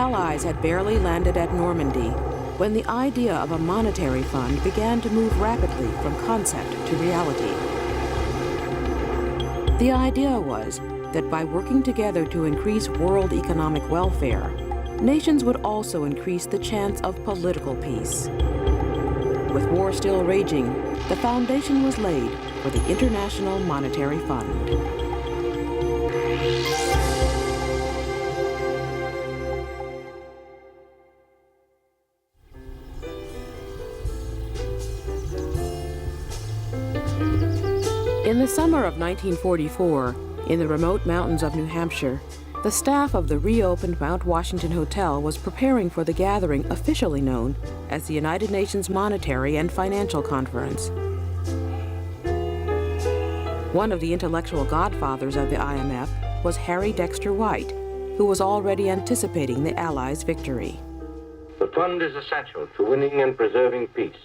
Allies had barely landed at Normandy when the idea of a monetary fund began to move rapidly from concept to reality. The idea was that by working together to increase world economic welfare, nations would also increase the chance of political peace. With war still raging, the foundation was laid for the International Monetary Fund. In the summer of 1944, in the remote mountains of New Hampshire, the staff of the reopened Mount Washington Hotel was preparing for the gathering officially known as the United Nations Monetary and Financial Conference. One of the intellectual godfathers of the IMF was Harry Dexter White, who was already anticipating the Allies' victory. The fund is essential to winning and preserving peace.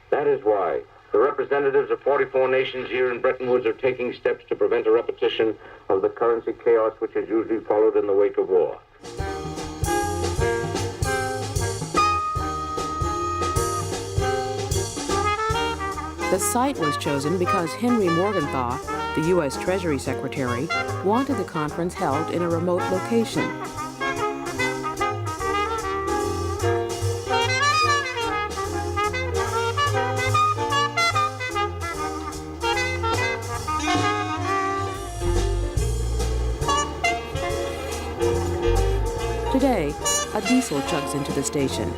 That is why the representatives of 44 nations here in Bretton Woods are taking steps to prevent a repetition of the currency chaos which is usually followed in the wake of war. The site was chosen because Henry Morgenthau, the U.S. Treasury Secretary, wanted the conference held in a remote location. Today, a diesel chugs into the station,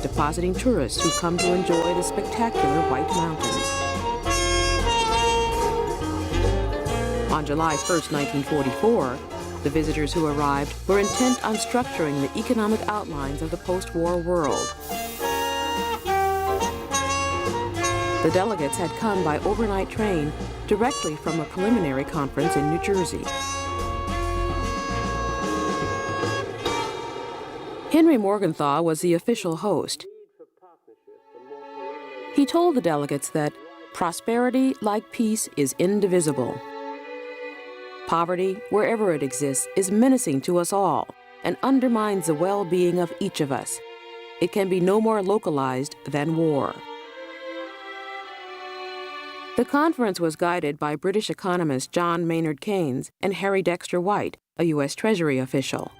depositing tourists who come to enjoy the spectacular White Mountains. On July 1st, 1944, the visitors who arrived were intent on structuring the economic outlines of the post-war world. The delegates had come by overnight train directly from a preliminary conference in New Jersey. Henry Morgenthau was the official host. He told the delegates that prosperity, like peace, is indivisible. Poverty, wherever it exists, is menacing to us all and undermines the well-being of each of us. It can be no more localized than war. The conference was guided by British economist John Maynard Keynes and Harry Dexter White, a U.S. Treasury official.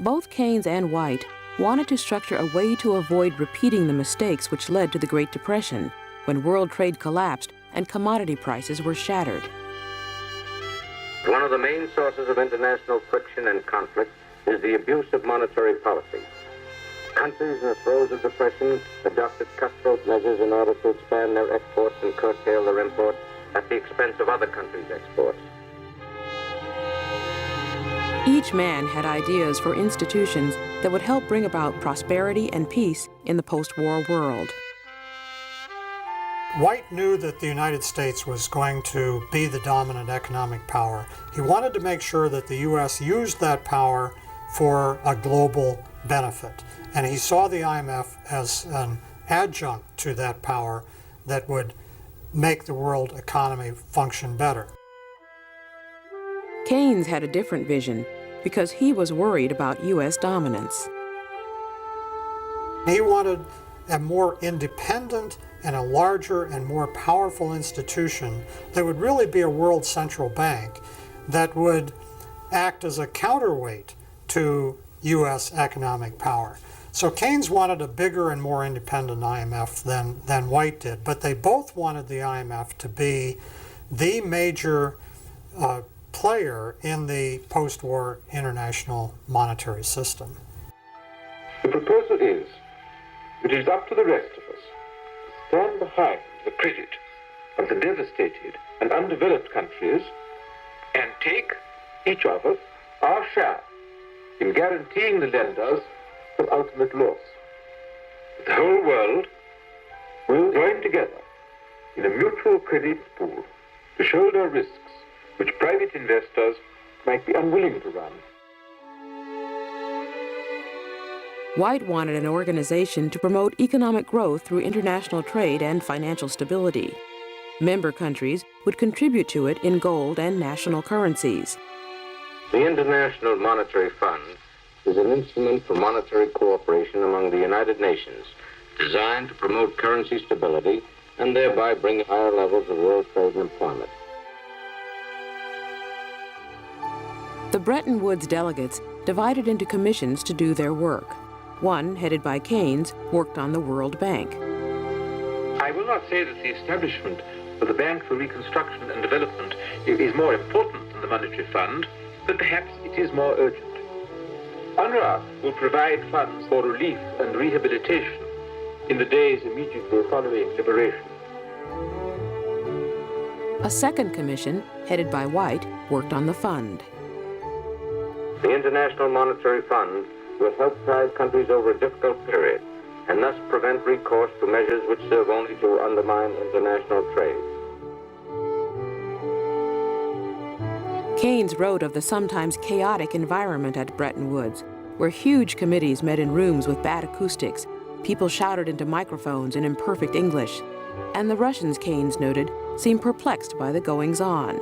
Both Keynes and White wanted to structure a way to avoid repeating the mistakes which led to the Great Depression, when world trade collapsed and commodity prices were shattered. One of the main sources of international friction and conflict is the abuse of monetary policy. Countries in the throes of depression adopted cutthroat measures in order to expand their exports and curtail their imports at the expense of other countries' exports. Each man had ideas for institutions that would help bring about prosperity and peace in the post-war world. White knew that the United States was going to be the dominant economic power. He wanted to make sure that the U.S. used that power for a global benefit. And he saw the IMF as an adjunct to that power that would make the world economy function better. Keynes had a different vision because he was worried about U.S. dominance. He wanted a more independent and a larger and more powerful institution that would really be a world central bank that would act as a counterweight to U.S. economic power. So Keynes wanted a bigger and more independent IMF than White did, but they both wanted the IMF to be the major player in the post-war international monetary system. The proposal is, it is up to the rest of us to stand behind the credit of the devastated and undeveloped countries and take, each of us, our share in guaranteeing the lenders from ultimate loss. The whole world will join together in a mutual credit pool to shoulder risks which private investors might be unwilling to run. White wanted an organization to promote economic growth through international trade and financial stability. Member countries would contribute to it in gold and national currencies. The International Monetary Fund is an instrument for monetary cooperation among the United Nations, designed to promote currency stability and thereby bring higher levels of world trade and employment. The Bretton Woods delegates divided into commissions to do their work. One, headed by Keynes, worked on the World Bank. I will not say that the establishment of the Bank for Reconstruction and Development is more important than the Monetary Fund, but perhaps it is more urgent. UNRWA will provide funds for relief and rehabilitation in the days immediately following liberation. A second commission, headed by White, worked on the fund. The International Monetary Fund will help tide countries over a difficult period and thus prevent recourse to measures which serve only to undermine international trade. Keynes wrote of the sometimes chaotic environment at Bretton Woods, where huge committees met in rooms with bad acoustics, people shouted into microphones in imperfect English, and the Russians, Keynes noted, seemed perplexed by the goings-on.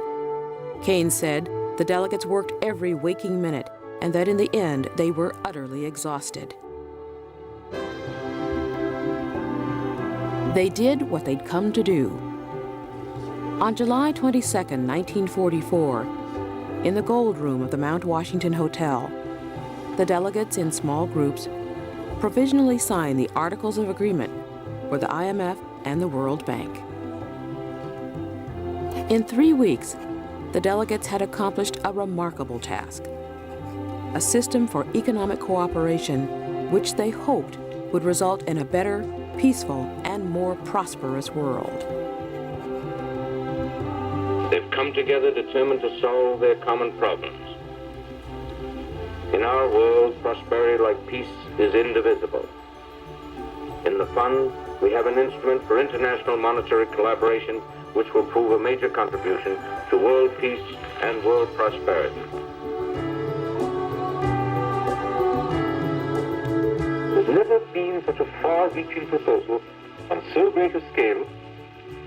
Keynes said the delegates worked every waking minute, and that in the end they were utterly exhausted. They did what they'd come to do. On July 22, 1944, in the Gold Room of the Mount Washington Hotel, the delegates in small groups provisionally signed the Articles of Agreement for the IMF and the World Bank. In 3 weeks, the delegates had accomplished a remarkable task: a system for economic cooperation which they hoped would result in a better, peaceful, and more prosperous world. They've come together determined to solve their common problems. In our world, prosperity, like peace, is indivisible. In the fund, we have an instrument for international monetary collaboration which will prove a major contribution to world peace and world prosperity. There's never been such a far-reaching proposal on so great a scale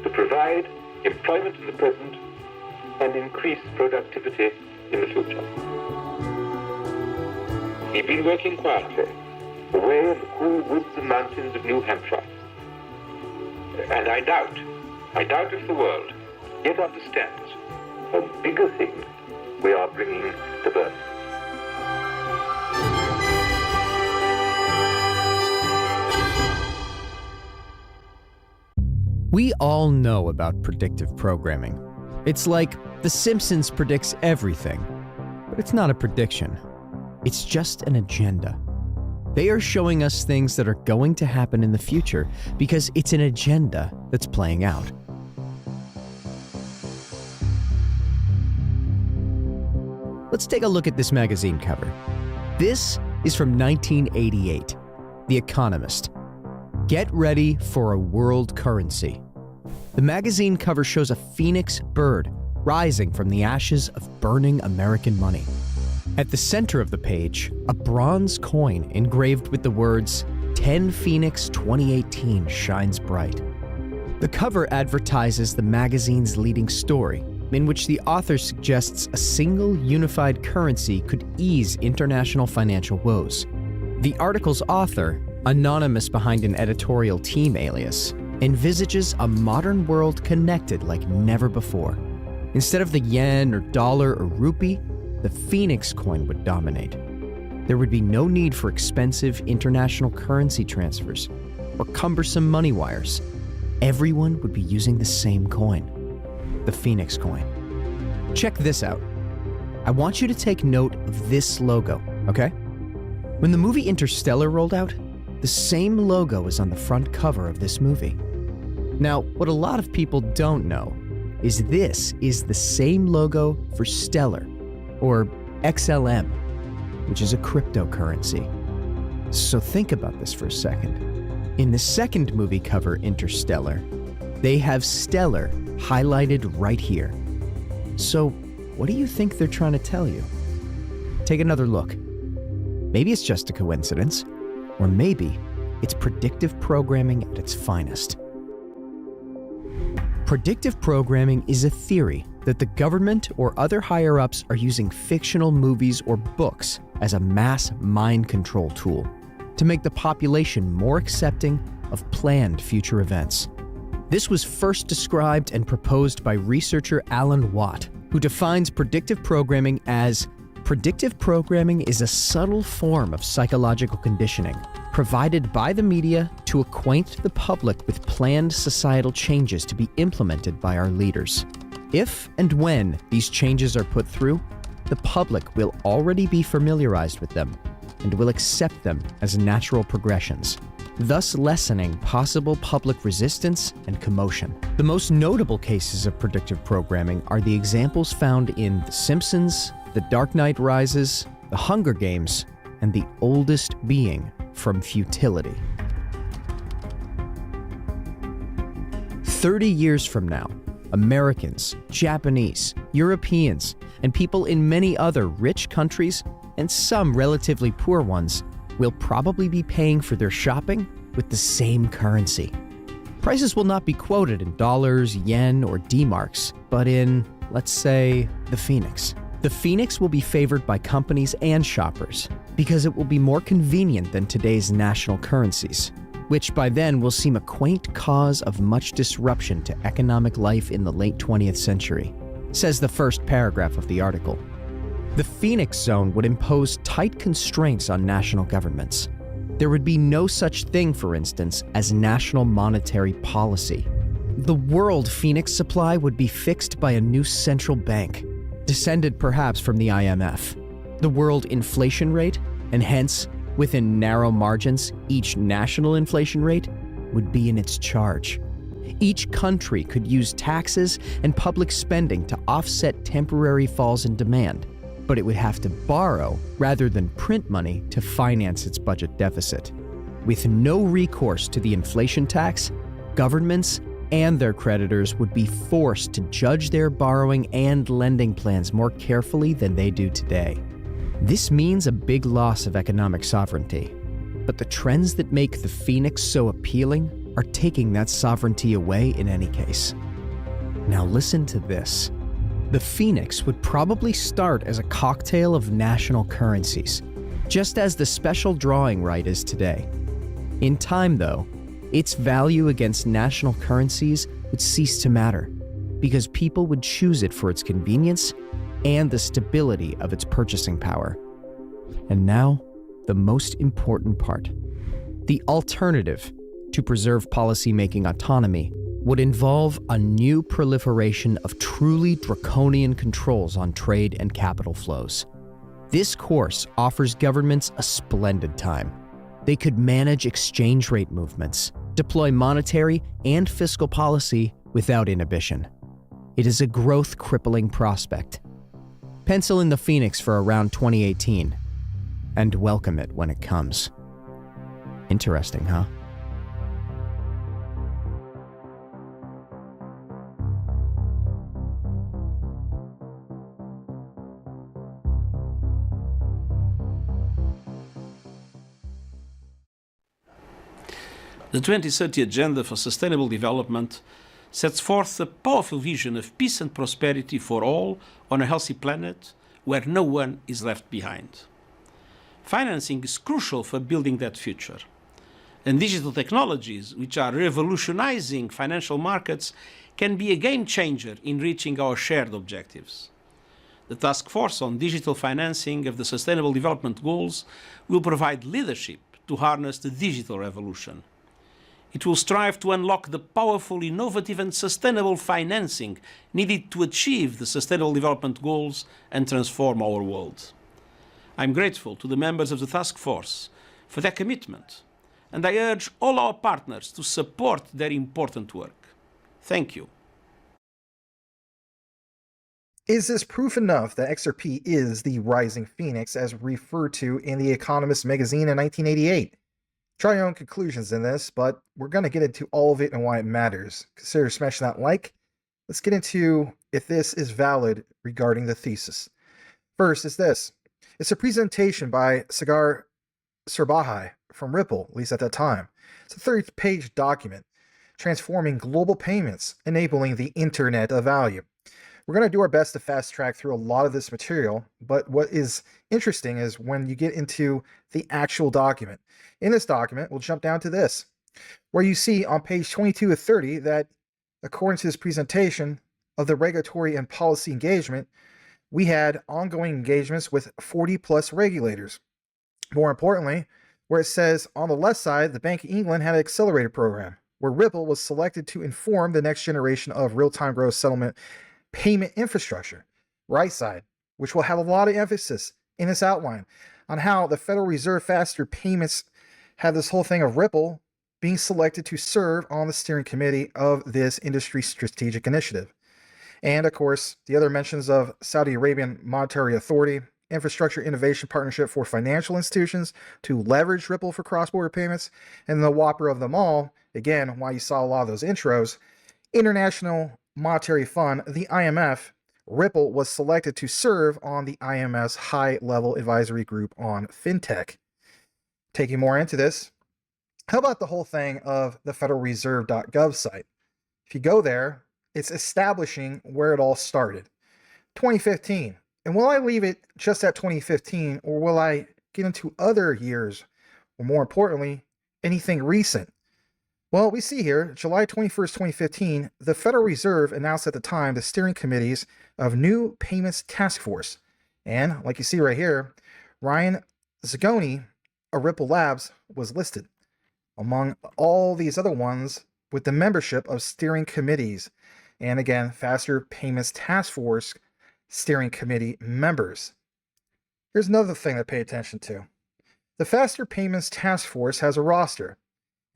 to provide employment in the present and increase productivity in the future. We've been working quietly, away in the cool woods and mountains of New Hampshire. And I doubt if the world yet understands how big a thing we are bringing to birth. We all know about predictive programming. It's like The Simpsons predicts everything, but it's not a prediction. It's just an agenda. They are showing us things that are going to happen in the future because it's an agenda that's playing out. Let's take a look at this magazine cover. This is from 1988, The Economist. Get ready for a world currency. The magazine cover shows a phoenix bird rising from the ashes of burning American money. At the center of the page, a bronze coin engraved with the words, 10 Phoenix 2018 shines bright. The cover advertises the magazine's leading story, in which the author suggests a single unified currency could ease international financial woes. The article's author, anonymous behind an editorial team alias, envisages a modern world connected like never before. Instead of the yen or dollar or rupee, the Phoenix coin would dominate. There would be no need for expensive international currency transfers or cumbersome money wires. Everyone would be using the same coin, the Phoenix coin. Check this out. I want you to take note of this logo, okay? When the movie Interstellar rolled out, the same logo is on the front cover of this movie. Now, what a lot of people don't know is this is the same logo for Stellar, or XLM, which is a cryptocurrency. So think about this for a second. In the second movie cover, Interstellar, they have Stellar highlighted right here. So what do you think they're trying to tell you? Take another look. Maybe it's just a coincidence, or maybe it's predictive programming at its finest. Predictive programming is a theory that the government or other higher-ups are using fictional movies or books as a mass mind control tool to make the population more accepting of planned future events. This was first described and proposed by researcher Alan Watt, who defines predictive programming as predictive programming is a subtle form of psychological conditioning provided by the media to acquaint the public with planned societal changes to be implemented by our leaders. If and when these changes are put through, the public will already be familiarized with them and will accept them as natural progressions, thus lessening possible public resistance and commotion. The most notable cases of predictive programming are the examples found in The Simpsons, The Dark Knight Rises, The Hunger Games, and The Oldest Being from Futility. 30 years from now, Americans, Japanese, Europeans, and people in many other rich countries, and some relatively poor ones, will probably be paying for their shopping with the same currency. Prices will not be quoted in dollars, yen, or D-marks, but in, let's say, the Phoenix. The Phoenix will be favored by companies and shoppers because it will be more convenient than today's national currencies, which by then will seem a quaint cause of much disruption to economic life in the late 20th century, says the first paragraph of the article. The Phoenix Zone would impose tight constraints on national governments. There would be no such thing, for instance, as national monetary policy. The world Phoenix supply would be fixed by a new central bank, descended perhaps from the IMF. The world inflation rate, and hence, within narrow margins, each national inflation rate, would be in its charge. Each country could use taxes and public spending to offset temporary falls in demand, but it would have to borrow rather than print money to finance its budget deficit. With no recourse to the inflation tax, governments and their creditors would be forced to judge their borrowing and lending plans more carefully than they do today. This means a big loss of economic sovereignty, but the trends that make the Phoenix so appealing are taking that sovereignty away in any case. Now listen to this. The Phoenix would probably start as a cocktail of national currencies, just as the special drawing right is today. In time, though, its value against national currencies would cease to matter, because people would choose it for its convenience and the stability of its purchasing power. And now, the most important part. The alternative to preserve policymaking autonomy would involve a new proliferation of truly draconian controls on trade and capital flows. This course offers governments a splendid time. They could manage exchange rate movements, deploy monetary and fiscal policy without inhibition. It is a growth-crippling prospect. Pencil in the Phoenix for around 2018, and welcome it when it comes. Interesting, huh? The 2030 Agenda for Sustainable Development sets forth a powerful vision of peace and prosperity for all on a healthy planet where no one is left behind. Financing is crucial for building that future, and digital technologies, which are revolutionizing financial markets, can be a game changer in reaching our shared objectives. The Taskforce on Digital Financing of the Sustainable Development Goals will provide leadership to harness the digital revolution. It will strive to unlock the powerful, innovative and sustainable financing needed to achieve the Sustainable Development Goals and transform our world. I'm grateful to the members of the Task Force for their commitment, and I urge all our partners to support their important work. Thank you. Is this proof enough that XRP is the rising phoenix as referred to in the Economist Magazine in 1988? Try your own conclusions in this, but we're going to get into all of it and why it matters. Consider smashing that like. Let's get into if this is valid regarding the thesis. First is this. It's a presentation by Sagar Sarbhai from Ripple, at least at that time. It's a 30-page document, transforming global payments, enabling the Internet of Value. We're going to do our best to fast track through a lot of this material, but what is interesting is when you get into the actual document. In this document, we'll jump down to this, where you see on page 22 of 30 that according to this presentation of the regulatory and policy engagement, we had ongoing engagements with 40 plus regulators. More importantly, where it says on the left side, the Bank of England had an accelerator program where Ripple was selected to inform the next generation of real-time gross settlement payment infrastructure. Right side, which will have a lot of emphasis in this outline on how the Federal Reserve Faster Payments have this whole thing of Ripple being selected to serve on the steering committee of this industry strategic initiative. And of course, the other mentions of Saudi Arabian Monetary Authority, Infrastructure Innovation Partnership for Financial Institutions to leverage Ripple for cross-border payments, and the whopper of them all, again, why you saw a lot of those intros, International Monetary Fund, the IMF, Ripple was selected to serve on the IMF's high-level advisory group on fintech. Taking more into this, how about the whole thing of the federalreserve.gov site? If you go there, it's establishing where it all started. 2015. And will I leave it just at 2015, or will I get into other years, or more importantly, anything recent? Well, we see here, July 21st, 2015, the Federal Reserve announced at the time the steering committees of New Payments Taskforce. And like you see right here, Ryan Zagoni of Ripple Labs was listed among all these other ones with the membership of steering committees. And again, Faster Payments Task Force steering committee members. Here's another thing to pay attention to. The Faster Payments Task Force has a roster.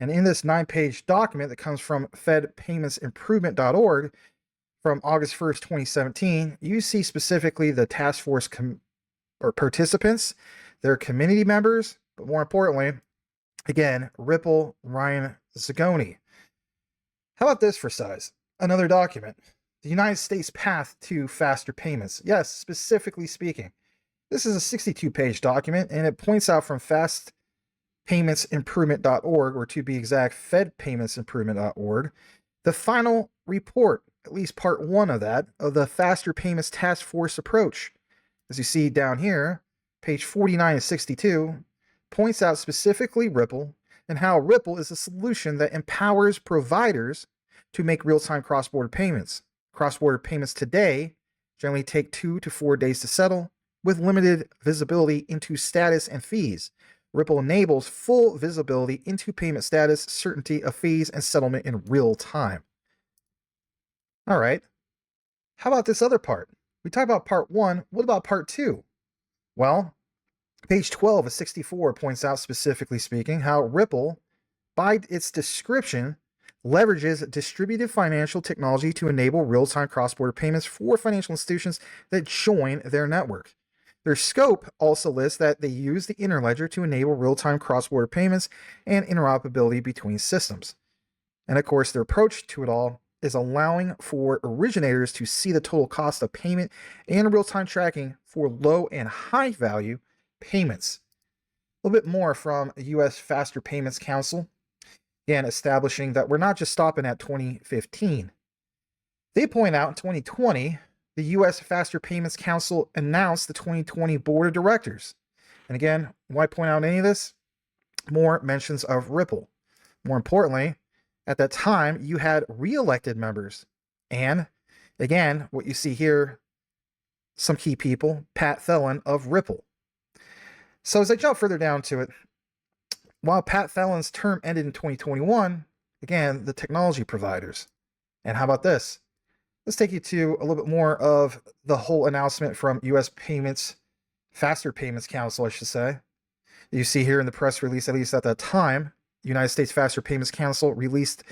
And in this 9-page document that comes from fedpaymentsimprovement.org from August 1st, 2017, you see specifically the task force participants, their community members, but more importantly, again, Ripple Ryan Zagoni. How about this for size? Another document. The United States path to faster payments. Yes, specifically speaking. This is a 62-page document, and it points out from fedpaymentsimprovement.org, or to be exact, fedpaymentsimprovement.org, the final report, at least part one of that, of the Faster Payments Task Force approach. As you see down here, page 49 and 62, points out specifically Ripple and how Ripple is a solution that empowers providers to make real-time cross-border payments. Cross-border payments today generally take 2 to 4 days to settle, with limited visibility into status and fees. Ripple enables full visibility into payment status, certainty of fees, and settlement in real time. All right. How about this other part? We talked about part one. What about part two? Well, page 12 of 64 points out, specifically speaking, how Ripple, by its description, leverages distributed financial technology to enable real-time cross-border payments for financial institutions that join their network. Their scope also lists that they use the interledger to enable real-time cross-border payments and interoperability between systems. And of course, their approach to it all is allowing for originators to see the total cost of payment and real-time tracking for low and high value payments. A little bit more from the U.S. Faster Payments Council, again, establishing that we're not just stopping at 2015. They point out in 2020, the U.S. Faster Payments Council announced the 2020 Board of Directors. And again, why point out any of this? More mentions of Ripple. More importantly, at that time, you had re-elected members. And again, what you see here, some key people, Pat Thelen of Ripple. So as I jump further down to it, while Pat Thelen's term ended in 2021, again, the technology providers. And how about this? Let's take you to a little bit more of the whole announcement from U.S. Faster Payments Council, I should say. You see here in the press release, at least at that time, United States Faster Payments Council released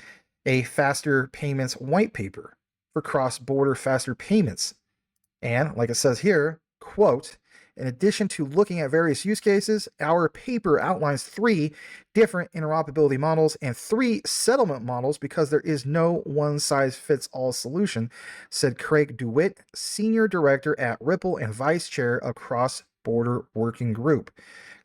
a faster payments white paper for cross-border faster payments. And like it says here, quote, in addition to looking at various use cases, our paper outlines 3 different interoperability models and 3 settlement models because there is no one-size-fits-all solution, said Craig DeWitt, Senior Director at Ripple and Vice Chair of Cross-Border Working Group.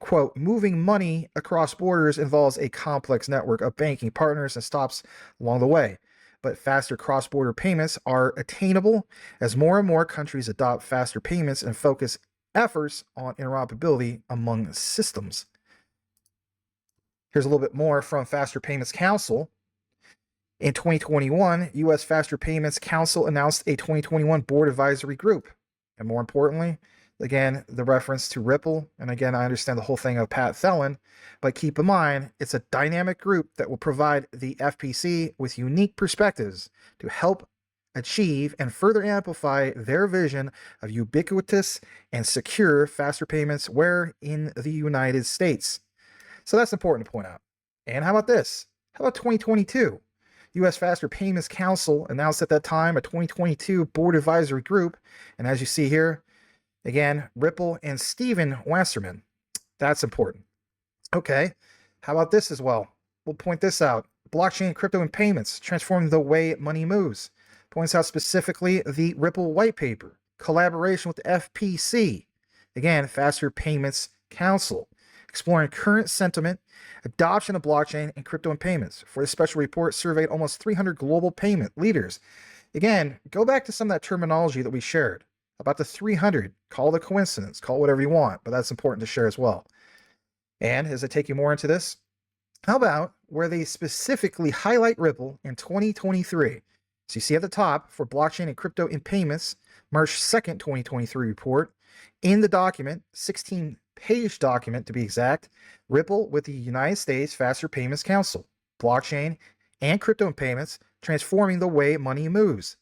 Quote, moving money across borders involves a complex network of banking partners and stops along the way. but faster cross-border payments are attainable as more and more countries adopt faster payments and focus efforts on interoperability among systems. Here's a little bit more from Faster Payments Council. In 2021, U.S. Faster Payments Council announced a 2021 board advisory group. And more importantly, again, the reference to Ripple. And again, I understand the whole thing of Pat Thelen, but keep in mind, it's a dynamic group that will provide the FPC with unique perspectives to help achieve and further amplify their vision of ubiquitous and secure faster payments where in the United States. So that's important to point out. And how about this? How about 2022? U.S. Faster Payments Council announced at that time a 2022 board advisory group. And as you see here, again, Ripple and Steven Wasserman. That's important. Okay, how about this as well? We'll point this out. Blockchain, crypto, and payments transforming the way money moves. Points out specifically the Ripple white paper, collaboration with the FPC. Again, Faster Payments Council, exploring current sentiment, adoption of blockchain and crypto and payments. For the special report, surveyed almost 300 global payment leaders. Again, go back to some of that terminology that we shared about the 300. Call it a coincidence, call it whatever you want, but that's important to share as well. And as I take you more into this, how about where they specifically highlight Ripple in 2023? So you see at the top for blockchain and crypto in payments, March 2nd, 2023 report. In the document, 16-page document to be exact, Ripple with the United States Faster Payments Council, blockchain and crypto and payments, transforming the way money moves.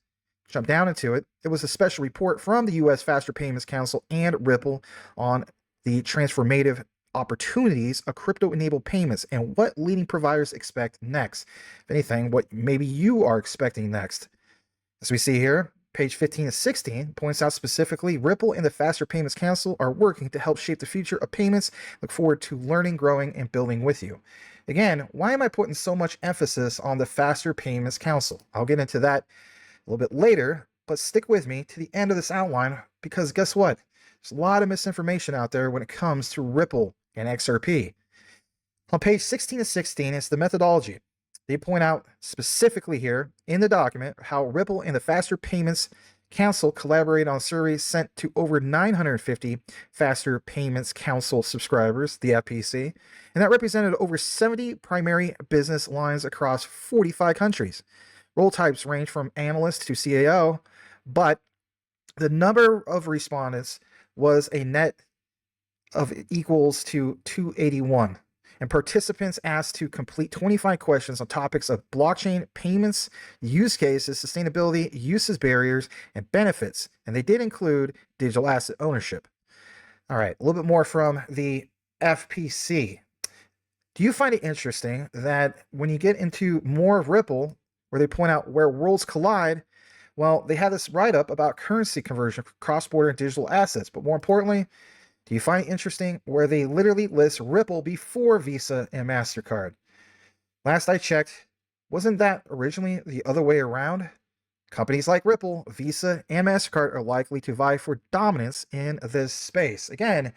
Jump down into it. It was a special report from the U.S. Faster Payments Council and Ripple on the transformative opportunities of crypto-enabled payments and what leading providers expect next. If anything, what maybe you are expecting next. As we see here, page 15 to 16 points out specifically, Ripple and the Faster Payments Council are working to help shape the future of payments. Look forward to learning, growing, and building with you. Again, why am I putting so much emphasis on the Faster Payments Council? I'll get into that a little bit later, but stick with me to the end of this outline because guess what? There's a lot of misinformation out there when it comes to Ripple and XRP. On page 16 to 16 is the methodology. They point out specifically here in the document how Ripple and the Faster Payments Council collaborated on surveys sent to over 950 Faster Payments Council subscribers, the FPC, and that represented over 70 primary business lines across 45 countries. Role types range from analyst to CAO, but the number of respondents was a net of equals to 281, and participants asked to complete 25 questions on topics of blockchain, payments, use cases, sustainability, uses barriers, and benefits, and they did include digital asset ownership. All right, a little bit more from the FPC. Do you find it interesting that when you get into more of Ripple, where they point out where worlds collide, well, they have this write-up about currency conversion for cross-border and digital assets, but more importantly, do you find it interesting where they literally list Ripple before Visa and MasterCard? Last I checked, wasn't that originally the other way around? Companies like Ripple, Visa, and MasterCard are likely to vie for dominance in this space. Again,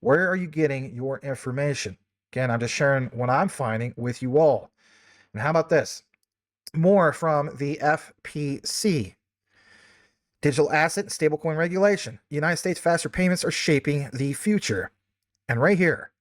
where are you getting your information? Again, I'm just sharing what I'm finding with you all. And how about this? More from the FPC. Digital asset and stablecoin regulation. United States faster payments are shaping the future. And right here,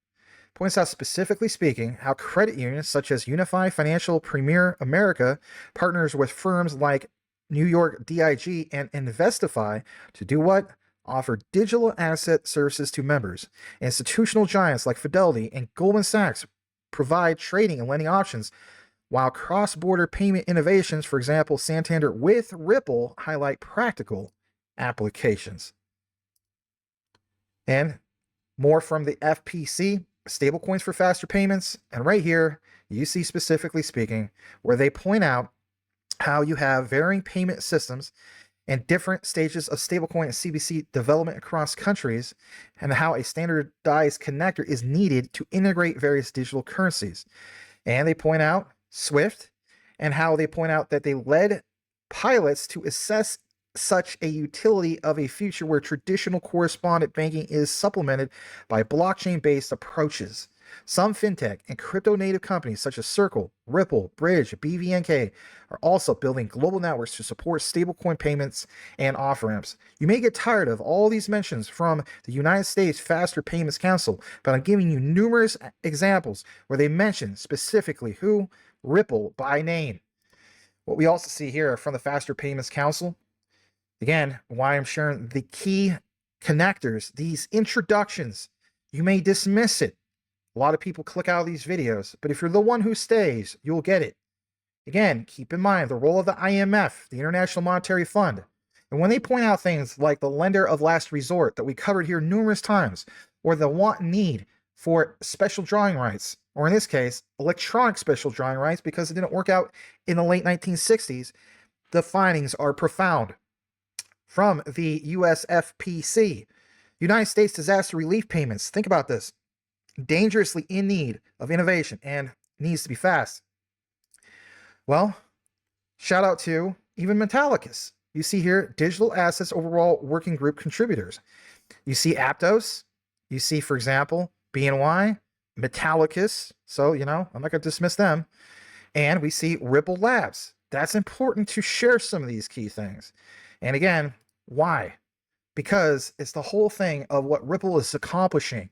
points out specifically speaking how credit unions such as Unified Financial Premier America partners with firms like New York DIG and Investify to do what? Offer digital asset services to members. Institutional giants like Fidelity and Goldman Sachs provide trading and lending options, while cross-border payment innovations, for example, Santander with Ripple, highlight practical applications. And more from the FPC, stablecoins for faster payments. And right here, you see specifically speaking, where they point out how you have varying payment systems and different stages of stablecoin and CBC development across countries, and how a standardized connector is needed to integrate various digital currencies. And they point out SWIFT, and how they point out that they led pilots to assess such a utility of a future where traditional correspondent banking is supplemented by blockchain-based approaches. Some fintech and crypto-native companies such as Circle, Ripple, Bridge, BVNK are also building global networks to support stablecoin payments and off-ramps. You may get tired of all these mentions from the United States Faster Payments Council, but I'm giving you numerous examples where they mention specifically who? Ripple by name. What we also see here from the Faster Payments Council, again, why I'm sharing the key connectors, these introductions. You may dismiss it. A lot of people click out of these videos, but if you're the one who stays, you'll get it. Again, keep in mind the role of the IMF, the International Monetary Fund. And when they point out things like the lender of last resort that we covered here numerous times, or the want and need for special drawing rights, or in this case, electronic special drawing rights because it didn't work out in the late 1960s, the findings are profound. From the USFPC, United States Disaster Relief Payments, think about this, dangerously in need of innovation and needs to be fast. Well, shout out to even Metallicus. You see here, Digital Assets Overall Working Group contributors. You see Aptos. You see, for example, BNY, Metallicus. So, I'm not going to dismiss them. And we see Ripple Labs. That's important to share some of these key things. And again, why? Because it's the whole thing of what Ripple is accomplishing,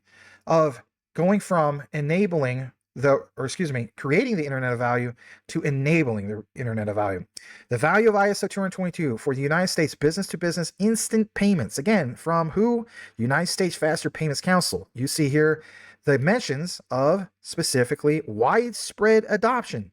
of going from creating the Internet of Value to enabling the Internet of Value. The value of ISO 222 for the United States business-to-business instant payments. Again, from who? United States Faster Payments Council. You see here the mentions of specifically widespread adoption.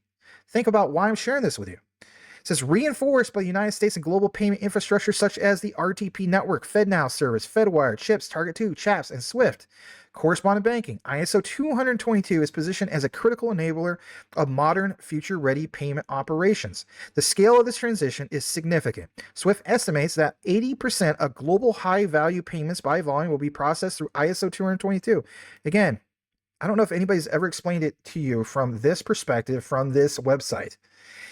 Think about why I'm sharing this with you. It says reinforced by the United States and global payment infrastructure such as the RTP network, FedNow service, FedWire, CHIPS, Target2, CHAPS, and SWIFT. Correspondent banking. ISO 222 is positioned as a critical enabler of modern, future-ready payment operations. The scale of this transition is significant. SWIFT estimates that 80% of global high-value payments by volume will be processed through ISO 222. Again, I don't know if anybody's ever explained it to you from this perspective, from this website.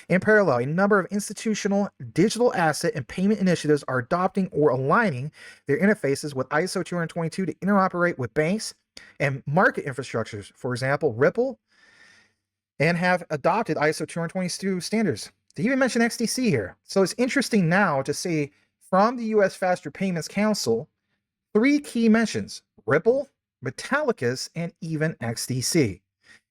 In parallel, a number of institutional digital asset and payment initiatives are adopting or aligning their interfaces with ISO 222 to interoperate with banks and market infrastructures. For example, Ripple, and have adopted ISO 222 standards. They even mention XDC here. So it's interesting now to see from the U.S. Faster Payments Council, 3 key mentions: Ripple, Metallicus, and even XDC.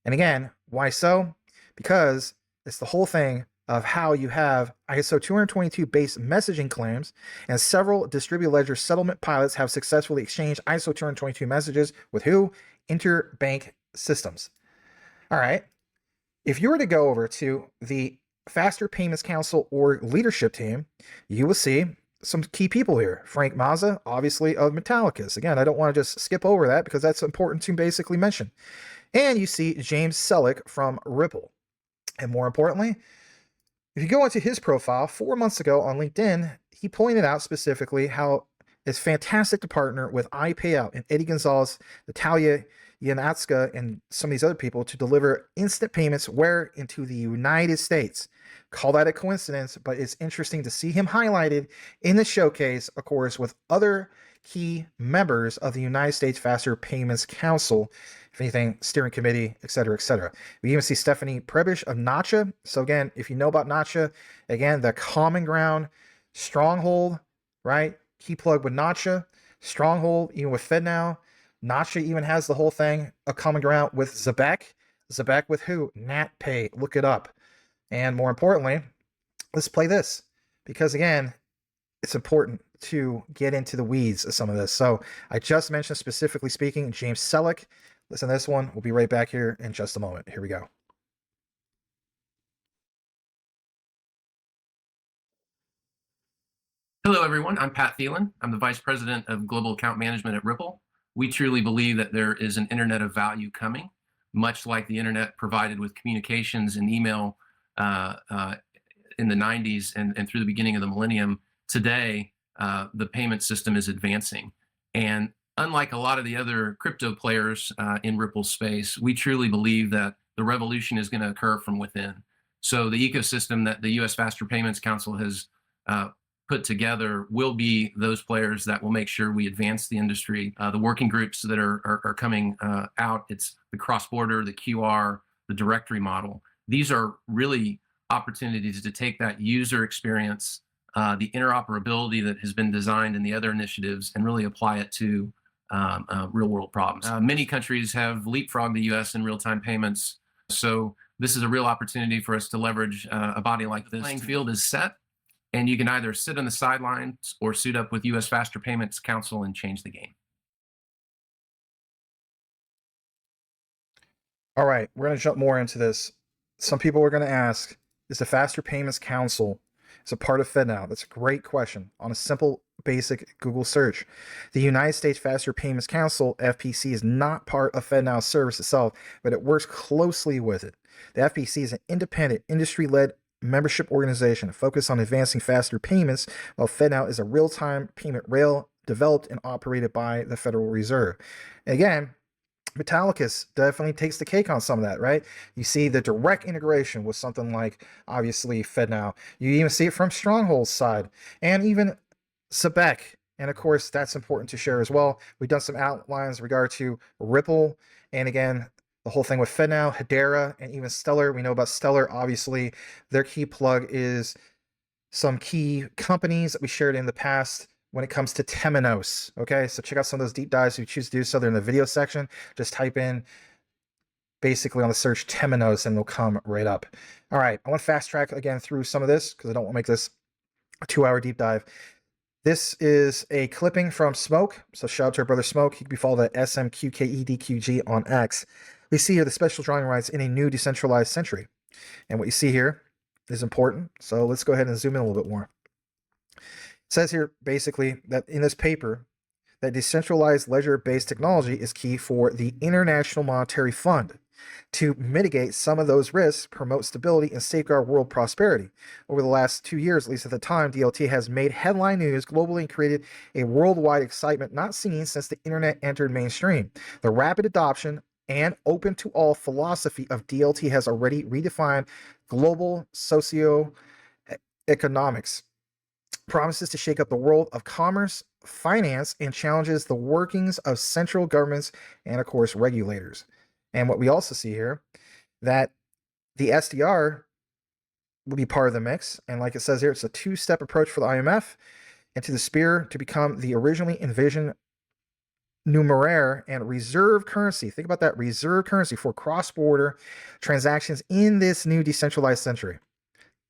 And again, why so? Because it's the whole thing of how you have ISO 222 based messaging claims, and several distributed ledger settlement pilots have successfully exchanged ISO 222 messages with who? Interbank systems. All right. If you were to go over to the Faster Payments Council or leadership team, you will see some key people here. Frank Mazza, obviously, of Metallicus. Again, I don't want to just skip over that because that's important to basically mention. And you see James Selleck from Ripple. And more importantly, if you go into his profile 4 months ago on LinkedIn, he pointed out specifically how it's fantastic to partner with iPayout and Eddie Gonzalez, Natalia Yanatska, and some of these other people to deliver instant payments where? Into the United States. Call that a coincidence, but it's interesting to see him highlighted in the showcase, of course, with other key members of the United States Faster Payments Council, if anything, steering committee, et cetera, et cetera. We even see Stephanie Prebish of Nacha. So again, if you know about Nacha, again, the common ground, stronghold, right? Key plug with Nacha, stronghold, even with FedNow. Nacha even has the whole thing, a common ground with Zabek. Zabek with who? NatPay. Look it up. And more importantly, let's play this, because again, it's important to get into the weeds of some of this. So I just mentioned, specifically speaking, James Selleck. Listen to this one. We'll be right back here in just a moment. Here we go. Hello, everyone. I'm Pat Thielen. I'm the Vice President of Global Account Management at Ripple. We truly believe that there is an Internet of Value coming, much like the Internet provided with communications and email in the 90s and through the beginning of the millennium. Today, the payment system is advancing. And unlike a lot of the other crypto players in Ripple's space, we truly believe that the revolution is going to occur from within. So the ecosystem that the U.S. Faster Payments Council has put together will be those players that will make sure we advance the industry. The working groups that are coming out, it's the cross-border, the QR, the directory model. These are really opportunities to take that user experience, the interoperability that has been designed in the other initiatives, and really apply it to real-world problems. Many countries have leapfrogged the U.S. in real-time payments, so this is a real opportunity for us to leverage a body like this. The playing field is set, and you can either sit on the sidelines or suit up with U.S. Faster Payments Council and change the game. All right, we're going to jump more into this. Some people are going to ask, is the Faster Payments Council is a part of FedNow? That's a great question. On a simple, basic Google search, the United States Faster Payments Council, FPC, is not part of FedNow's service itself, but it works closely with it. The FPC is an independent, industry-led membership organization focused on advancing faster payments, while FedNow is a real-time payment rail developed and operated by the Federal Reserve. And again, Metallicus definitely takes the cake on some of that, right? You see the direct integration with something like, obviously, FedNow. You even see it from Stronghold's side, and even Sebek. And of course, that's important to share as well. We've done some outlines in regard to Ripple, and again, the whole thing with FedNow, Hedera, and even Stellar. We know about Stellar, obviously. Their key plug is some key companies that we shared in the past when it comes to Temenos. Okay, so check out some of those deep dives if you choose to do so. They're in the video section. Just type in, basically on the search, Temenos, and they'll come right up. All right, I want to fast track again through some of this because I don't want to make this a 2-hour deep dive. This is a clipping from Smoke. So shout out to our brother Smoke. He can be followed at SMQKEDQG on X. We see here the special drawing rights in a new decentralized century. And what you see here is important. So let's go ahead and zoom in a little bit more. It says here basically that in this paper that decentralized ledger-based technology is key for the International Monetary Fund to mitigate some of those risks, promote stability, and safeguard world prosperity. Over the last 2 years, at least at the time, DLT has made headline news globally and created a worldwide excitement not seen since the internet entered mainstream. The rapid adoption and open to all philosophy of DLT has already redefined global socio-economics, promises to shake up the world of commerce, finance, and challenges the workings of central governments and, of course, regulators. And what we also see here, that the SDR will be part of the mix. And like it says here, it's a 2-step approach for the IMF and to the Spear to become the originally envisioned numeraire and reserve currency. Think about that, reserve currency for cross-border transactions in this new decentralized century.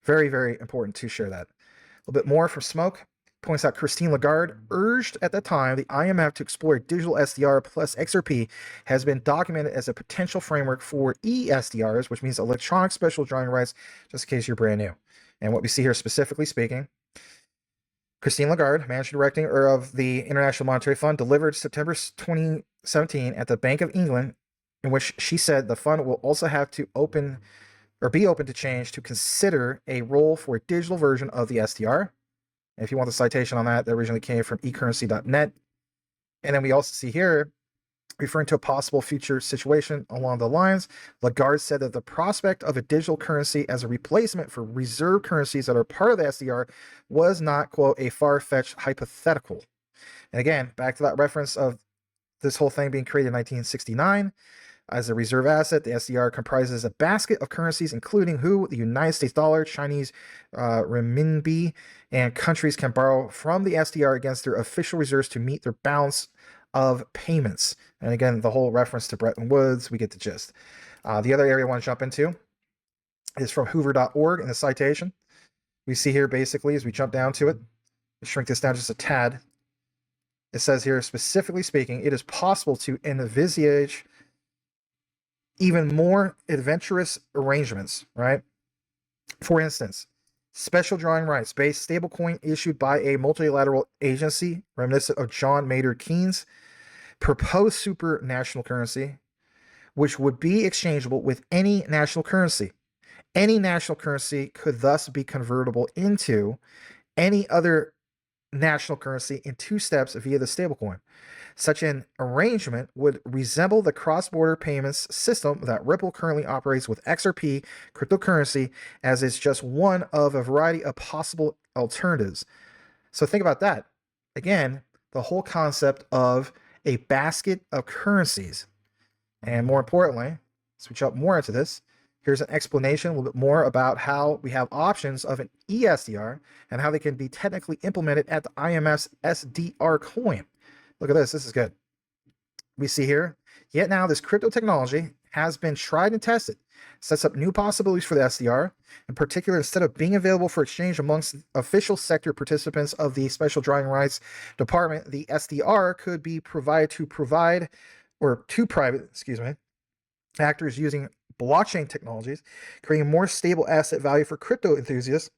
Very, very important to share that. A little bit more from Smoke. Points out Christine Lagarde urged at the time the IMF to explore digital SDR plus XRP has been documented as a potential framework for eSDRs, which means electronic special drawing rights, just in case you're brand new. And what we see here specifically speaking, Christine Lagarde, managing director of the International Monetary Fund, delivered September 2017 at the Bank of England, in which she said the fund will also have to be open to change to consider a role for a digital version of the SDR. And if you want the citation on that, that originally came from ecurrency.net. And then we also see here, referring to a possible future situation along the lines, Lagarde said that the prospect of a digital currency as a replacement for reserve currencies that are part of the SDR was not, quote, a far-fetched hypothetical. And again, back to that reference of this whole thing being created in 1969. As a reserve asset, the SDR comprises a basket of currencies, including the United States dollar, Chinese renminbi, and countries can borrow from the SDR against their official reserves to meet their balance of payments. And again, the whole reference to Bretton Woods, we get the gist. The other area I want to jump into is from hoover.org in the citation. We see here basically, as we jump down to it, shrink this down just a tad. It says here, specifically speaking, it is possible to envisage even more adventurous arrangements, right? For instance, special drawing rights based stablecoin issued by a multilateral agency reminiscent of John Maynard Keynes, proposed super national currency, which would be exchangeable with any national currency. Any national currency could thus be convertible into any other national currency in 2 steps via the stablecoin. Such an arrangement would resemble the cross-border payments system that Ripple currently operates with XRP cryptocurrency, as it's just one of a variety of possible alternatives. So think about that. Again, the whole concept of a basket of currencies. And more importantly, switch up more into this. Here's an explanation a little bit more about how we have options of an eSDR and how they can be technically implemented at the IMF's SDR coin. Look at this. This is good. We see here, yet now this crypto technology has been tried and tested, sets up new possibilities for the SDR. In particular, instead of being available for exchange amongst official sector participants of the Special Drawing Rights Department, the SDR could be provided to private actors using blockchain technologies, creating more stable asset value for crypto enthusiasts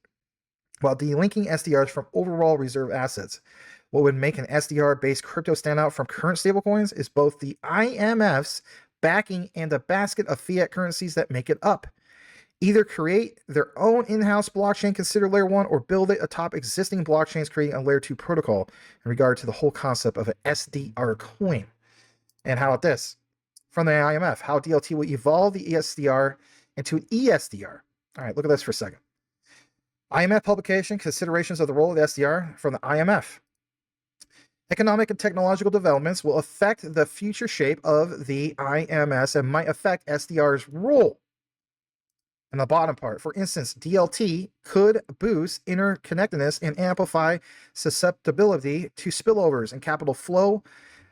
while delinking SDRs from overall reserve assets. What would make an SDR-based crypto stand out from current stablecoins is both the IMF's backing and the basket of fiat currencies that make it up. Either create their own in-house blockchain considered layer 1 or build it atop existing blockchains, creating a layer 2 protocol in regard to the whole concept of an SDR coin. And how about this? From the IMF, how DLT will evolve the ESDR into an eSDR. All right, look at this for a second. IMF publication, considerations of the role of the SDR from the IMF. Economic and technological developments will affect the future shape of the IMS and might affect SDR's role. And the bottom part, for instance, DLT could boost interconnectedness and amplify susceptibility to spillovers and capital flow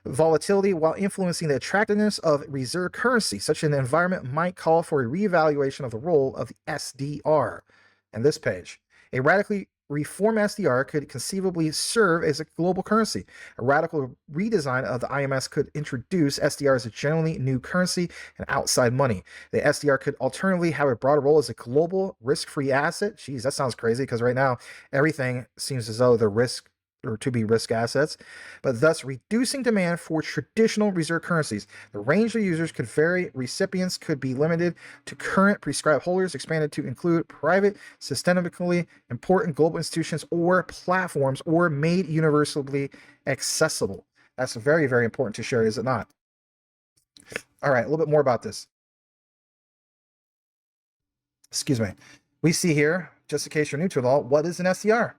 volatility while influencing the attractiveness of reserve currency. Such an environment might call for a reevaluation of the role of the SDR. And this page, a radically reformed SDR could conceivably serve as a global currency. A radical redesign of the IMS could introduce SDR as a generally new currency and outside money. The SDR could alternatively have a broader role as a global risk-free asset. Geez, that sounds crazy because right now everything seems as though the risk or to be risk assets, but thus reducing demand for traditional reserve currencies. The range of users could vary. Recipients could be limited to current prescribed holders, expanded to include private, systemically important global institutions or platforms, or made universally accessible. That's very, very important to share, is it not? All right, a little bit more about this. Excuse me. We see here, just in case you're new to it all, what is an SDR?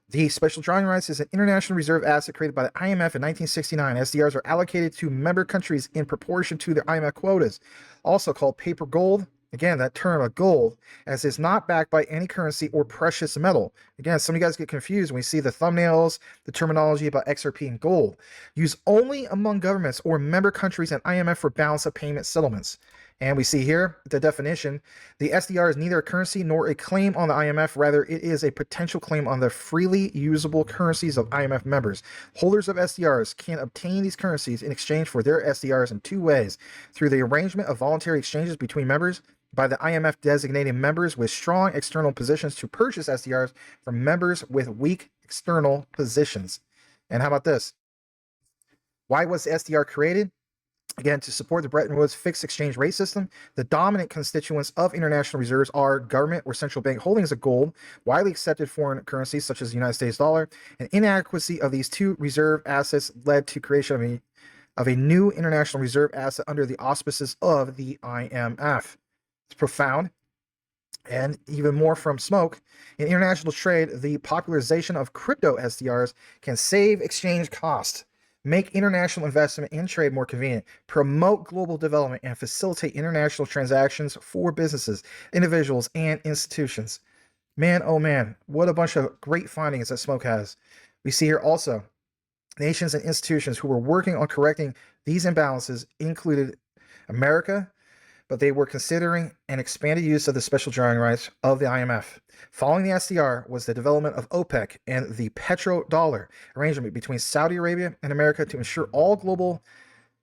The Special Drawing Rights is an international reserve asset created by the IMF in 1969. SDRs are allocated to member countries in proportion to their IMF quotas, also called paper gold. Again, that term of gold, as is not backed by any currency or precious metal. Again, some of you guys get confused when we see the thumbnails, the terminology about XRP and gold. Used only among governments or member countries and IMF for balance of payment settlements. And we see here the definition. The SDR is neither a currency nor a claim on the IMF. Rather, it is a potential claim on the freely usable currencies of IMF members. Holders of SDRs can obtain these currencies in exchange for their SDRs in two ways: through the arrangement of voluntary exchanges between members, by the IMF designating members with strong external positions to purchase SDRs from members with weak external positions. And how about this? Why was the SDR created? Again, to support the Bretton Woods fixed exchange rate system. The dominant constituents of international reserves are government or central bank holdings of gold, widely accepted foreign currencies such as the United States dollar. An inadequacy of these two reserve assets led to creation of a new international reserve asset under the auspices of the IMF. It's profound. And even more from smoke. In international trade, the popularization of crypto SDRs can save exchange costs, make international investment and trade more convenient, promote global development, and facilitate international transactions for businesses, individuals, and institutions. Man, oh man, what a bunch of great findings that Smoke has. We see here also, nations and institutions who were working on correcting these imbalances included America, but they were considering an expanded use of the special drawing rights of the IMF. Following the SDR was the development of OPEC and the petrodollar arrangement between Saudi Arabia and America to ensure all global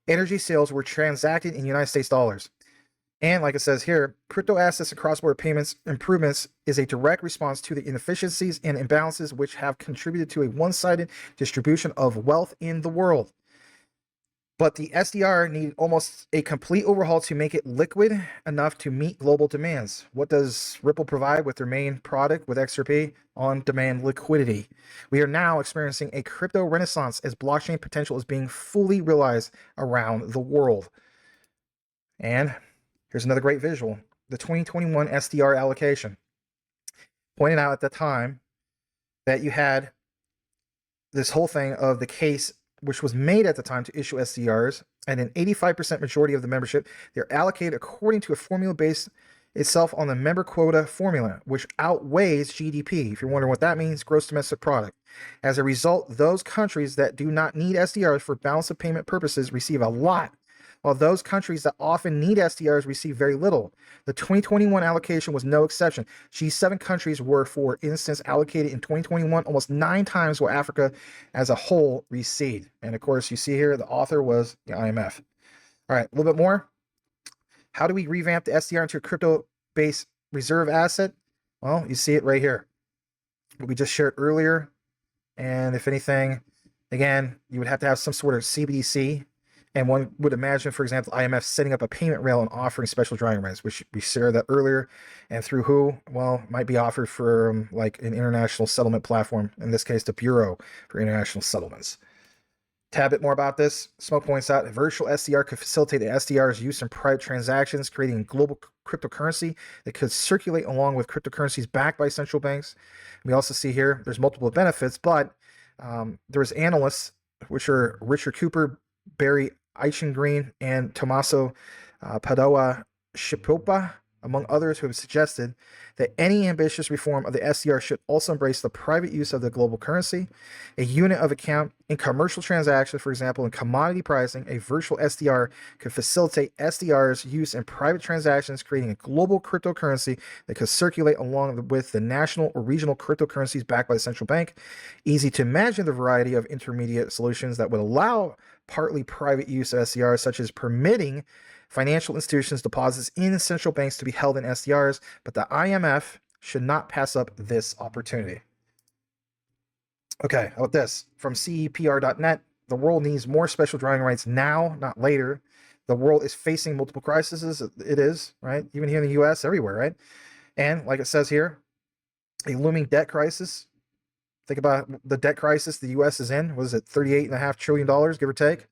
energy sales were transacted in United States dollars. And like it says here, crypto assets and cross-border payments improvements is a direct response to the inefficiencies and imbalances which have contributed to a one-sided distribution of wealth in the world. But the SDR needed almost a complete overhaul to make it liquid enough to meet global demands. What does Ripple provide with their main product with XRP? On-demand liquidity. We are now experiencing a crypto renaissance as blockchain potential is being fully realized around the world. And here's another great visual. The 2021 SDR allocation. Pointed out at the time that you had this whole thing of the case which was made at the time to issue SDRs, and an 85% majority of the membership, they're allocated according to a formula based itself on the member quota formula, which outweighs GDP. If you're wondering what that means, gross domestic product. As a result, those countries that do not need SDRs for balance of payment purposes receive a lot, while those countries that often need SDRs receive very little. The 2021 allocation was no exception. G7 countries were, for instance, allocated in 2021 almost 9 times what Africa as a whole received. And of course, you see here, the author was the IMF. All right, a little bit more. How do we revamp the SDR into a crypto-based reserve asset? Well, you see it right here. What we just shared earlier. And if anything, again, you would have to have some sort of CBDC. And one would imagine, for example, IMF setting up a payment rail and offering special drawing rights, which we shared that earlier. And through who? Well, might be offered for like an international settlement platform, in this case, the Bureau for International Settlements. Tab a bit more about this. Smoke points out a virtual SDR could facilitate the SDR's use in private transactions, creating a global cryptocurrency that could circulate along with cryptocurrencies backed by central banks. We also see here there's multiple benefits, but there's analysts, which are Richard Cooper, Barry Eichengreen, and Tommaso Padua Shipopa, among others, who have suggested that any ambitious reform of the SDR should also embrace the private use of the global currency, a unit of account in commercial transactions. For example, in commodity pricing, a virtual SDR could facilitate SDR's use in private transactions, creating a global cryptocurrency that could circulate along with the national or regional cryptocurrencies backed by the central bank. Easy to imagine the variety of intermediate solutions that would allow partly private use of SDRs, such as permitting financial institutions' deposits in central banks to be held in SDRs, but the IMF should not pass up this opportunity. Okay, how about this? From CEPR.net, the world needs more special drawing rights now, not later. The world is facing multiple crises. It is, right? Even here in the US, everywhere, right? And like it says here, a looming debt crisis. Think about the debt crisis the US is in. Was it $38.5 trillion, give or take?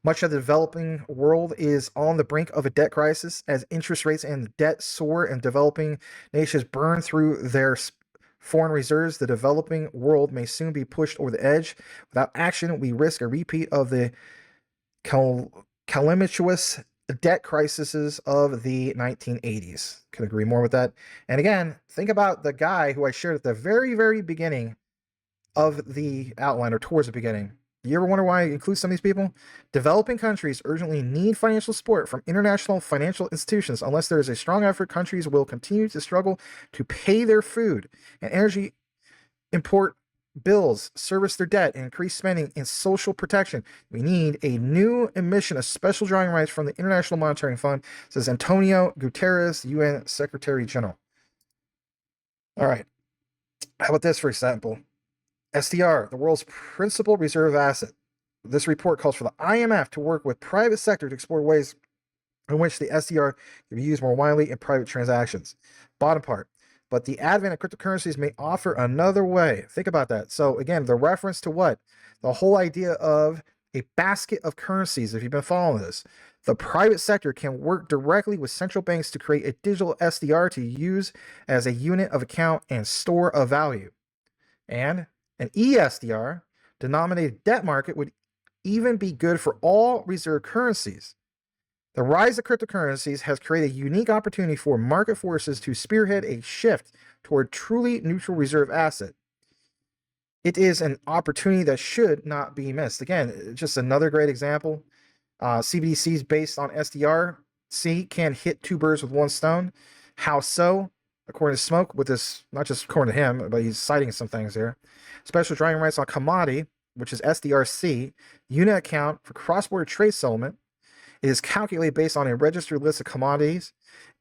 Much of the developing world is on the brink of a debt crisis as interest rates and debt soar and developing nations burn through their foreign reserves. The developing world may soon be pushed over the edge. Without action, we risk a repeat of the calamitous debt crises of the 1980s. Could agree more with that. And again, think about the guy who I shared at the very, very beginning of the outline, or towards the beginning. You ever wonder why I include some of these people? Developing countries urgently need financial support from international financial institutions. Unless there is a strong effort, countries will continue to struggle to pay their food and energy import bills, service their debt, and increase spending in social protection. We need a new emission of special drawing rights from the International Monetary Fund, says Antonio Guterres, UN Secretary General. All right. How about this, for example? SDR, the world's principal reserve asset. This report calls for the IMF to work with private sector to explore ways in which the SDR can be used more widely in private transactions. Bottom part. But the advent of cryptocurrencies may offer another way. Think about that. So again, the reference to what? The whole idea of a basket of currencies, if you've been following this. The private sector can work directly with central banks to create a digital SDR to use as a unit of account and store of value. And an eSDR, denominated debt market, would even be good for all reserve currencies. The rise of cryptocurrencies has created a unique opportunity for market forces to spearhead a shift toward truly neutral reserve asset. It is an opportunity that should not be missed. Again, just another great example. CBDCs based on SDRC can hit 2 birds with 1 stone. How so? According to Smoke, with this, not just according to him, but he's citing some things here. Special drawing rights on commodity, which is SDRC, unit account for cross-border trade settlement. It is calculated based on a registered list of commodities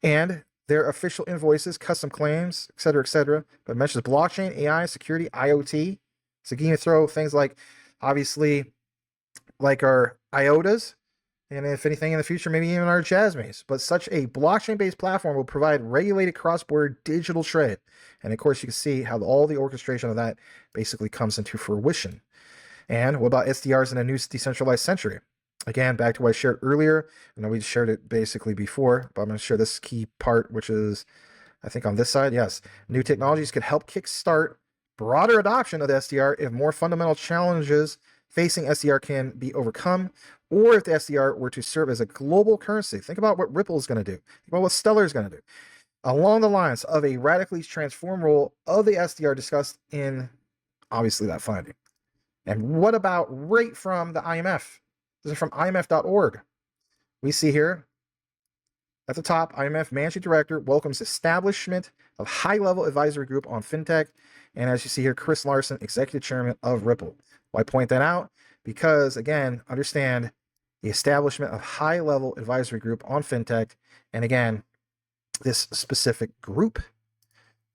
and their official invoices, custom claims, etc., but it mentions blockchain, AI, security, IoT. So you can throw things like, obviously, like our IOTAs, and if anything in the future, maybe even our Jasmines. But such a blockchain-based platform will provide regulated cross-border digital trade. And of course, you can see how all the orchestration of that basically comes into fruition. And what about SDRs in a new decentralized century? Again, back to what I shared earlier. I know we shared it basically before, but I'm going to share this key part, which is, I think on this side, yes. New technologies could help kickstart broader adoption of the SDR if more fundamental challenges facing SDR can be overcome, or if the SDR were to serve as a global currency. Think about what Ripple is going to do. Think about what Stellar is going to do. Along the lines of a radically transformed role of the SDR discussed in, obviously, that finding. And what about right from the IMF? This is from IMF.org. We see here at the top, IMF Managing Director welcomes establishment of high-level advisory group on fintech. And as you see here, Chris Larson, Executive Chairman of Ripple. Why point that out? Because, again, understand the establishment of high-level advisory group on fintech. And again, this specific group.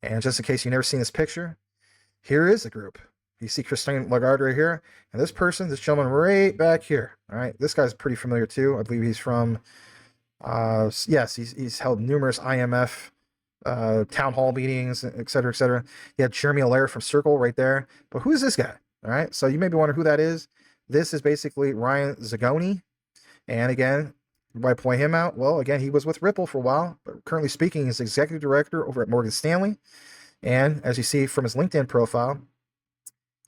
And just in case you've never seen this picture, here is the group. You see Christine Lagarde right here. And this person, this gentleman right back here. All right. This guy's pretty familiar too. I believe he's from, yes, he's held numerous IMF town hall meetings, et cetera, et cetera. You have Jeremy Allaire from Circle right there. But who is this guy? All right. So you may be wondering who that is. This is basically Ryan Zagoni. And again, why point him out? Well, again, he was with Ripple for a while, but currently speaking, he's executive director over at Morgan Stanley. And as you see from his LinkedIn profile,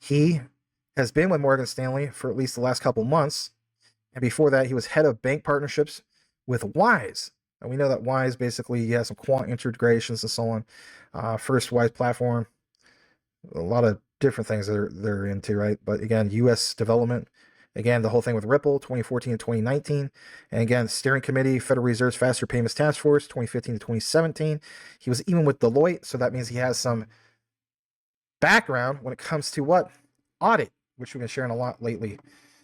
he has been with Morgan Stanley for at least the last couple months. And before that, he was head of bank partnerships with Wise. And we know that Wise basically has some quant integrations and so on. First Wise platform, a lot of different things that they're into, right? But again, U.S. development. Again, the whole thing with Ripple, 2014 to 2019. And again, Steering Committee, Federal Reserve's Faster Payments Task Force, 2015 to 2017. He was even with Deloitte, so that means he has some background when it comes to what? Audit, which we've been sharing a lot lately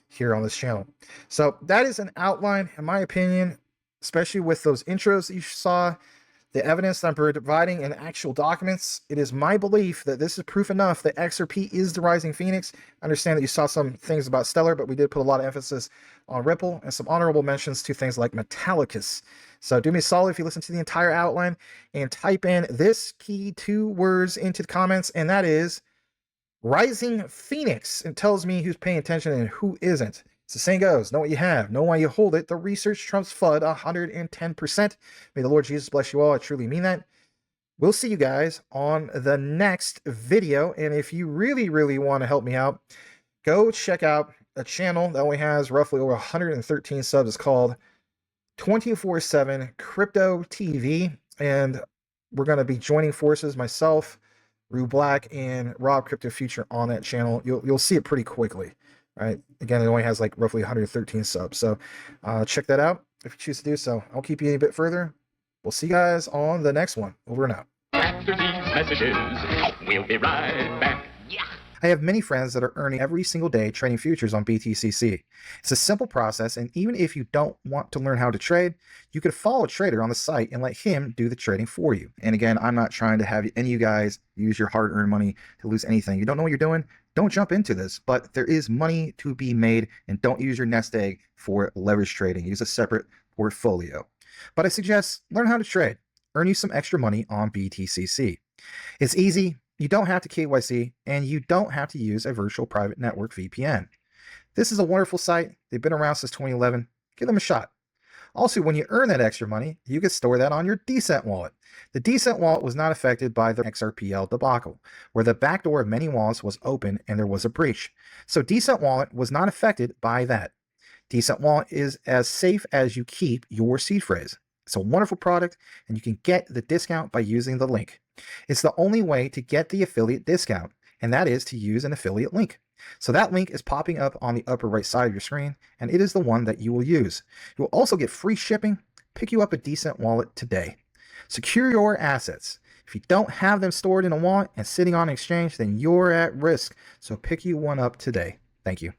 here on this channel. So that is an outline, in my opinion, especially with those intros that you saw, the evidence that I'm providing in actual documents. It is my belief that this is proof enough that XRP is the rising phoenix. I understand that you saw some things about Stellar, but we did put a lot of emphasis on Ripple and some honorable mentions to things like Metallicus. So do me a solid if you listen to the entire outline and type in this key 2 words into the comments, and that is rising phoenix. It tells me who's paying attention and who isn't. As the saying goes, know what you have, know why you hold it. The research trumps FUD 110%. May the Lord Jesus bless you all. I truly mean that. We'll see you guys on the next video. And if you really, really want to help me out, go check out a channel that only has roughly over 113 subs. It's called 24/7 Crypto TV. And we're going to be joining forces, myself, Rue Black, and Rob Crypto Future on that channel. You'll see it pretty quickly. Right. Again, it only has like roughly 113 subs. So check that out if you choose to do so. I'll keep you any bit further. We'll see you guys on the next one. Over and out. After these messages, we'll be right back. Yeah. I have many friends that are earning every single day trading futures on BTCC. It's a simple process, and even if you don't want to learn how to trade, you could follow a trader on the site and let him do the trading for you. And again, I'm not trying to have any of you guys use your hard-earned money to lose anything. You don't know what you're doing? Don't jump into this, but there is money to be made, and don't use your nest egg for leverage trading. Use a separate portfolio. But I suggest learn how to trade. Earn you some extra money on BTCC. It's easy. You don't have to KYC, and you don't have to use a virtual private network VPN. This is a wonderful site. They've been around since 2011. Give them a shot. Also, when you earn that extra money, you can store that on your Decent wallet. The Decent wallet was not affected by the XRPL debacle, where the backdoor of many wallets was open and there was a breach. So Decent wallet was not affected by that. Decent wallet is as safe as you keep your seed phrase. It's a wonderful product, and you can get the discount by using the link. It's the only way to get the affiliate discount, and that is to use an affiliate link. So that link is popping up on the upper right side of your screen, and it is the one that you will use. You will also get free shipping. Pick you up a Decent wallet today. Secure your assets. If you don't have them stored in a wallet and sitting on an exchange, then you're at risk. So pick you one up today. Thank you.